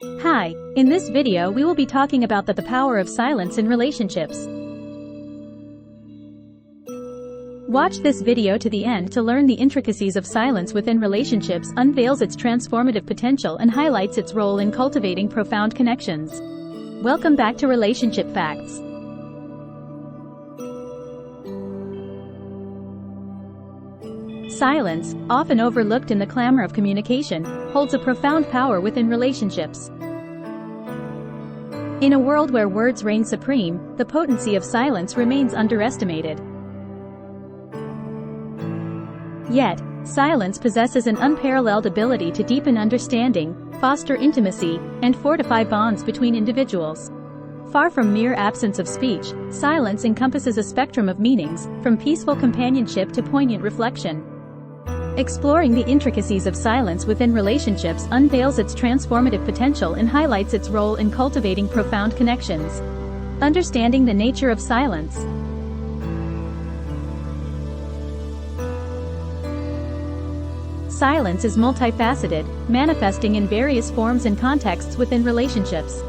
Hi, in this video we will be talking about the power of silence in relationships. Watch this video to the end to learn the intricacies of silence within relationships, unveils its transformative potential and highlights its role in cultivating profound connections. Welcome back to Relationship Facts. Silence, often overlooked in the clamor of communication, holds a profound power within relationships. In a world where words reign supreme, the potency of silence remains underestimated. Yet, silence possesses an unparalleled ability to deepen understanding, foster intimacy, and fortify bonds between individuals. Far from mere absence of speech, silence encompasses a spectrum of meanings, from peaceful companionship to poignant reflection. Exploring the intricacies of silence within relationships unveils its transformative potential and highlights its role in cultivating profound connections. Understanding the nature of silence. Silence is multifaceted, manifesting in various forms and contexts within relationships.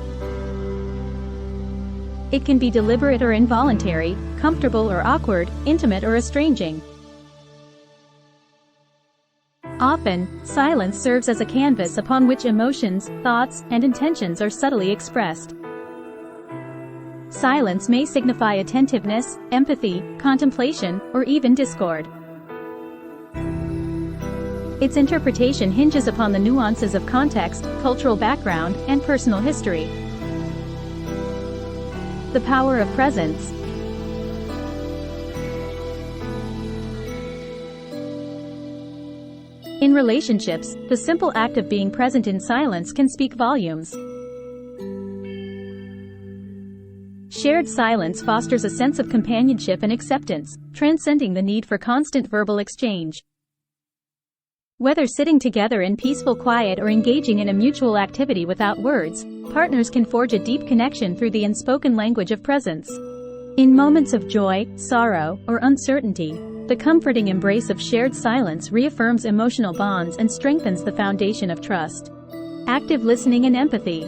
It can be deliberate or involuntary, comfortable or awkward, intimate or estranging. Often, silence serves as a canvas upon which emotions, thoughts, and intentions are subtly expressed. Silence may signify attentiveness, empathy, contemplation, or even discord. Its interpretation hinges upon the nuances of context, cultural background, and personal history. The power of presence. In relationships, the simple act of being present in silence can speak volumes. Shared silence fosters a sense of companionship and acceptance, transcending the need for constant verbal exchange. Whether sitting together in peaceful quiet or engaging in a mutual activity without words, partners can forge a deep connection through the unspoken language of presence. In moments of joy, sorrow, or uncertainty, the comforting embrace of shared silence reaffirms emotional bonds and strengthens the foundation of trust. Active listening and empathy.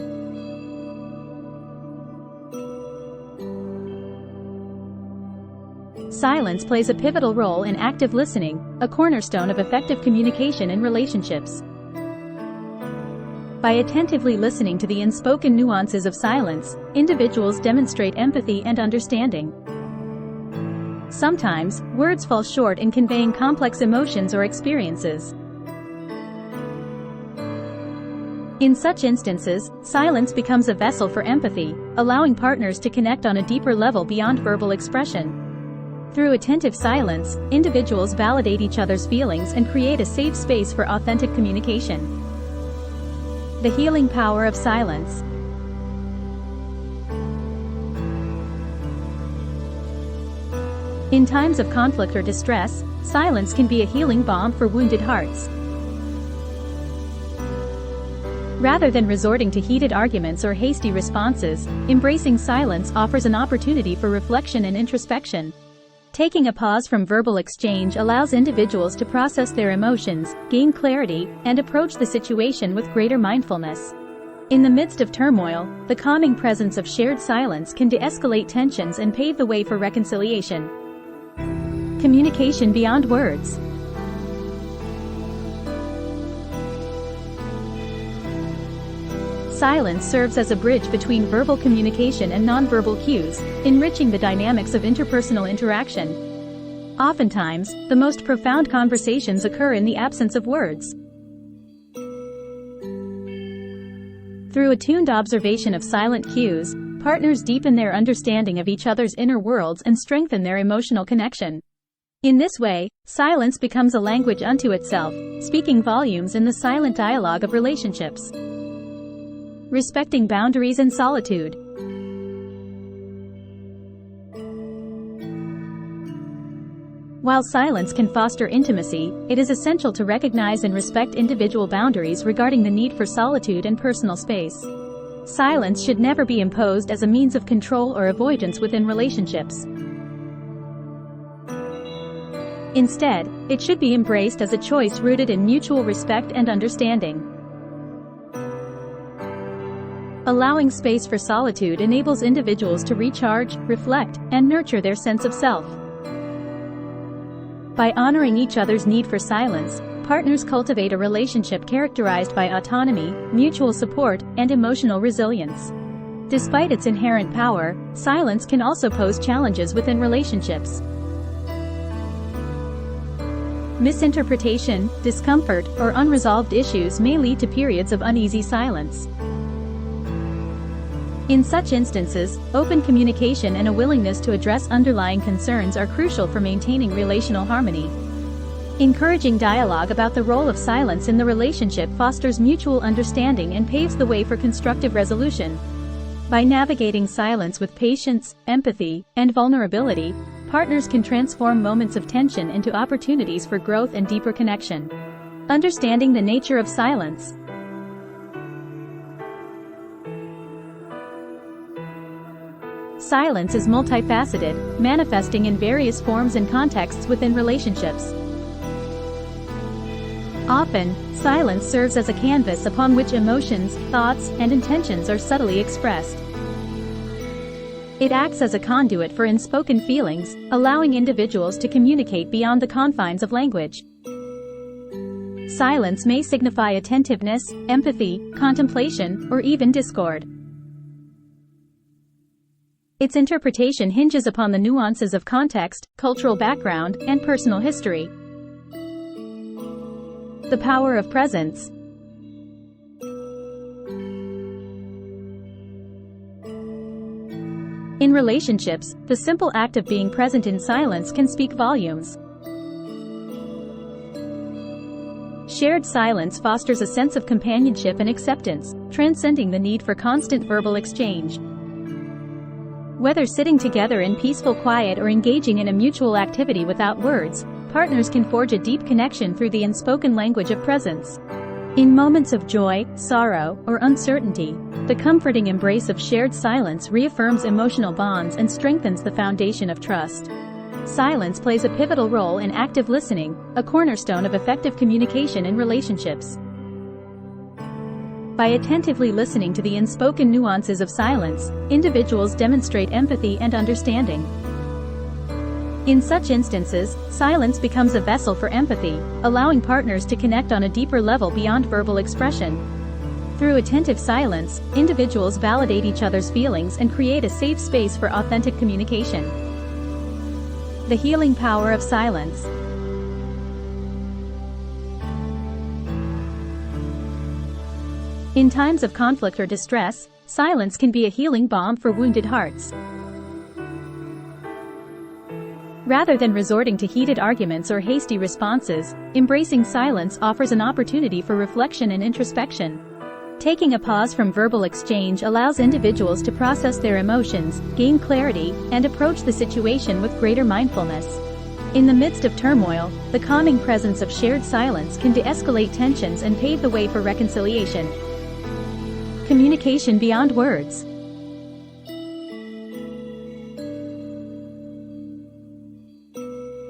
Silence plays a pivotal role in active listening, a cornerstone of effective communication in relationships. By attentively listening to the unspoken nuances of silence, individuals demonstrate empathy and understanding. Sometimes, words fall short in conveying complex emotions or experiences. In such instances, silence becomes a vessel for empathy, allowing partners to connect on a deeper level beyond verbal expression. Through attentive silence, individuals validate each other's feelings and create a safe space for authentic communication. The healing power of silence. In times of conflict or distress, silence can be a healing balm for wounded hearts. Rather than resorting to heated arguments or hasty responses, embracing silence offers an opportunity for reflection and introspection. Taking a pause from verbal exchange allows individuals to process their emotions, gain clarity, and approach the situation with greater mindfulness. In the midst of turmoil, the calming presence of shared silence can de-escalate tensions and pave the way for reconciliation. Communication beyond words. Silence serves as a bridge between verbal communication and nonverbal cues, enriching the dynamics of interpersonal interaction. Oftentimes, the most profound conversations occur in the absence of words. Through attuned observation of silent cues, partners deepen their understanding of each other's inner worlds and strengthen their emotional connection. In this way, silence becomes a language unto itself, speaking volumes in the silent dialogue of relationships. Respecting boundaries and solitude. While silence can foster intimacy, it is essential to recognize and respect individual boundaries regarding the need for solitude and personal space. Silence should never be imposed as a means of control or avoidance within relationships. Instead, it should be embraced as a choice rooted in mutual respect and understanding. Allowing space for solitude enables individuals to recharge, reflect, and nurture their sense of self. By honoring each other's need for silence, partners cultivate a relationship characterized by autonomy, mutual support, and emotional resilience. Despite its inherent power, silence can also pose challenges within relationships. Misinterpretation, discomfort, or unresolved issues may lead to periods of uneasy silence. In such instances, open communication and a willingness to address underlying concerns are crucial for maintaining relational harmony. Encouraging dialogue about the role of silence in the relationship fosters mutual understanding and paves the way for constructive resolution. By navigating silence with patience, empathy, and vulnerability, partners can transform moments of tension into opportunities for growth and deeper connection. Understanding the nature of silence. Silence is multifaceted, manifesting in various forms and contexts within relationships. Often, silence serves as a canvas upon which emotions, thoughts, and intentions are subtly expressed. It acts as a conduit for unspoken feelings, allowing individuals to communicate beyond the confines of language. Silence may signify attentiveness, empathy, contemplation, or even discord. Its interpretation hinges upon the nuances of context, cultural background, and personal history. The power of presence. In relationships, the simple act of being present in silence can speak volumes. Shared silence fosters a sense of companionship and acceptance, transcending the need for constant verbal exchange. Whether sitting together in peaceful quiet or engaging in a mutual activity without words, partners can forge a deep connection through the unspoken language of presence. In moments of joy, sorrow, or uncertainty, the comforting embrace of shared silence reaffirms emotional bonds and strengthens the foundation of trust. Silence plays a pivotal role in active listening, a cornerstone of effective communication in relationships. By attentively listening to the unspoken nuances of silence, individuals demonstrate empathy and understanding. In such instances, silence becomes a vessel for empathy, allowing partners to connect on a deeper level beyond verbal expression. Through attentive silence, individuals validate each other's feelings and create a safe space for authentic communication. The healing power of silence. In times of conflict or distress, silence can be a healing balm for wounded hearts. Rather than resorting to heated arguments or hasty responses, embracing silence offers an opportunity for reflection and introspection. Taking a pause from verbal exchange allows individuals to process their emotions, gain clarity, and approach the situation with greater mindfulness. In the midst of turmoil, the calming presence of shared silence can de-escalate tensions and pave the way for reconciliation. Communication beyond words.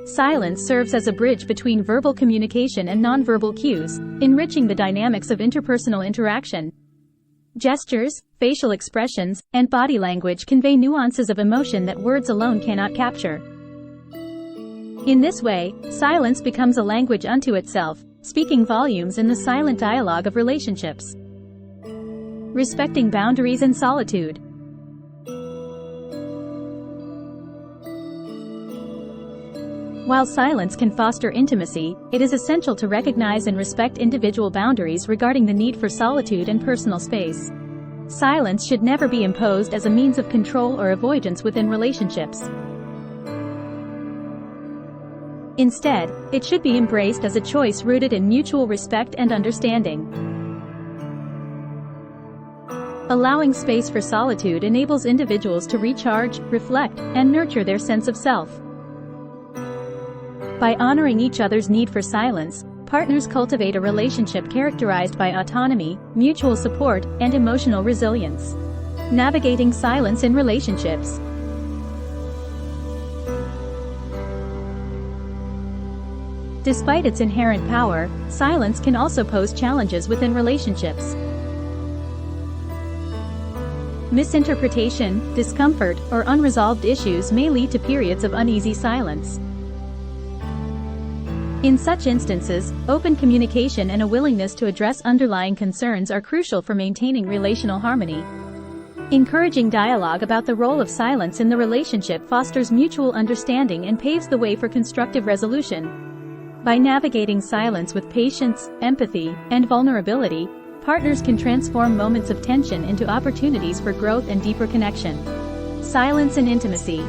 Silence serves as a bridge between verbal communication and nonverbal cues, enriching the dynamics of interpersonal interaction. Gestures, facial expressions, and body language convey nuances of emotion that words alone cannot capture. In this way, silence becomes a language unto itself, speaking volumes in the silent dialogue of relationships. Respecting boundaries and solitude. While silence can foster intimacy, it is essential to recognize and respect individual boundaries regarding the need for solitude and personal space. Silence should never be imposed as a means of control or avoidance within relationships. Instead, it should be embraced as a choice rooted in mutual respect and understanding. Allowing space for solitude enables individuals to recharge, reflect, and nurture their sense of self. By honoring each other's need for silence, partners cultivate a relationship characterized by autonomy, mutual support, and emotional resilience. Navigating silence in relationships. Despite its inherent power, silence can also pose challenges within relationships. Misinterpretation, discomfort, or unresolved issues may lead to periods of uneasy silence. In such instances, open communication and a willingness to address underlying concerns are crucial for maintaining relational harmony. Encouraging dialogue about the role of silence in the relationship fosters mutual understanding and paves the way for constructive resolution. By navigating silence with patience, empathy, and vulnerability, partners can transform moments of tension into opportunities for growth and deeper connection. Silence and intimacy.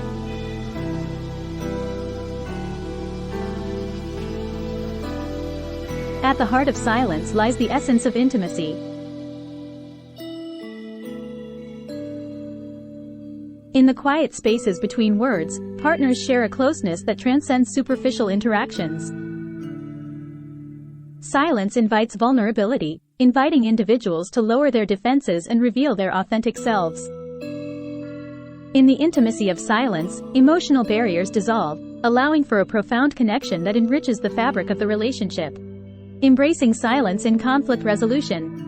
At the heart of silence lies the essence of intimacy. In the quiet spaces between words, partners share a closeness that transcends superficial interactions. Silence invites vulnerability, inviting individuals to lower their defenses and reveal their authentic selves. In the intimacy of silence, emotional barriers dissolve, allowing for a profound connection that enriches the fabric of the relationship. Embracing silence in conflict resolution.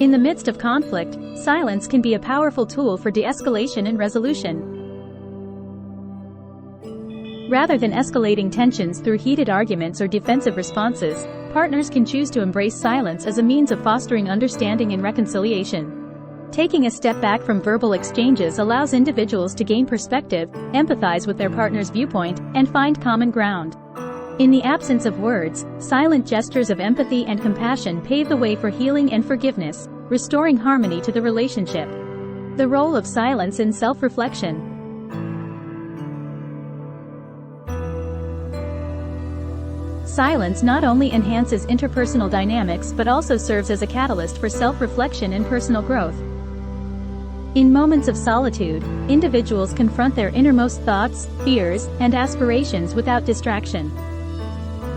In the midst of conflict, silence can be a powerful tool for de-escalation and resolution. Rather than escalating tensions through heated arguments or defensive responses, partners can choose to embrace silence as a means of fostering understanding and reconciliation. Taking a step back from verbal exchanges allows individuals to gain perspective, empathize with their partner's viewpoint, and find common ground. In the absence of words, silent gestures of empathy and compassion pave the way for healing and forgiveness, restoring harmony to the relationship. The role of silence in self-reflection. Silence not only enhances interpersonal dynamics but also serves as a catalyst for self-reflection and personal growth. In moments of solitude, individuals confront their innermost thoughts, fears, and aspirations without distraction.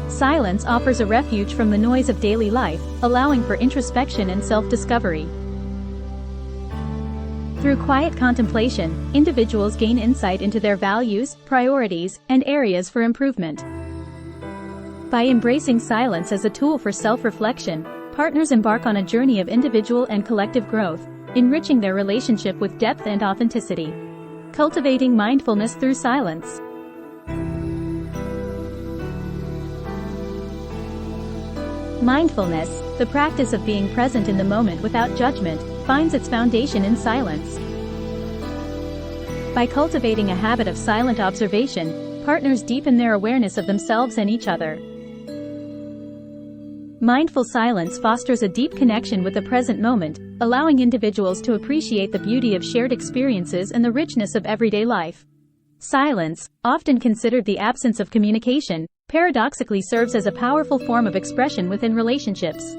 Silence offers a refuge from the noise of daily life, allowing for introspection and self-discovery. Through quiet contemplation, individuals gain insight into their values, priorities, and areas for improvement. By embracing silence as a tool for self-reflection, partners embark on a journey of individual and collective growth, enriching their relationship with depth and authenticity. Cultivating mindfulness through silence. Mindfulness, the practice of being present in the moment without judgment, finds its foundation in silence. By cultivating a habit of silent observation, partners deepen their awareness of themselves and each other. Mindful silence fosters a deep connection with the present moment, allowing individuals to appreciate the beauty of shared experiences and the richness of everyday life. Silence, often considered the absence of communication, paradoxically serves as a powerful form of expression within relationships.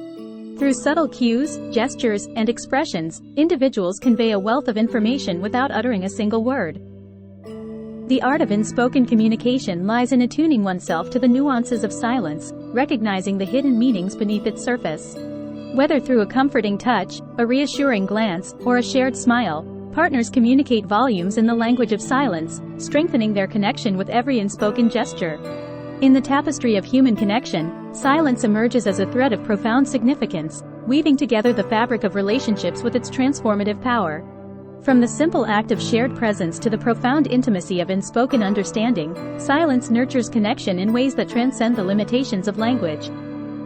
Through subtle cues, gestures, and expressions, individuals convey a wealth of information without uttering a single word. The art of unspoken communication lies in attuning oneself to the nuances of silence, recognizing the hidden meanings beneath its surface. Whether through a comforting touch, a reassuring glance, or a shared smile, partners communicate volumes in the language of silence, strengthening their connection with every unspoken gesture. In the tapestry of human connection, silence emerges as a thread of profound significance, weaving together the fabric of relationships with its transformative power. From the simple act of shared presence to the profound intimacy of unspoken understanding, silence nurtures connection in ways that transcend the limitations of language.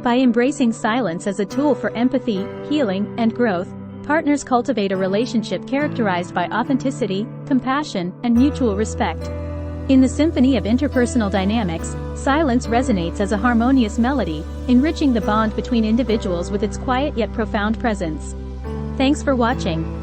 By embracing silence as a tool for empathy, healing, and growth, partners cultivate a relationship characterized by authenticity, compassion, and mutual respect. In the symphony of interpersonal dynamics, silence resonates as a harmonious melody, enriching the bond between individuals with its quiet yet profound presence. Thanks for watching.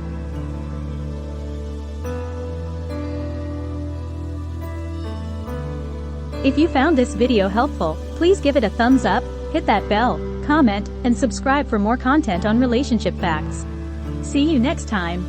If you found this video helpful, please give it a thumbs up, hit that bell, comment, and subscribe for more content on relationship facts. See you next time.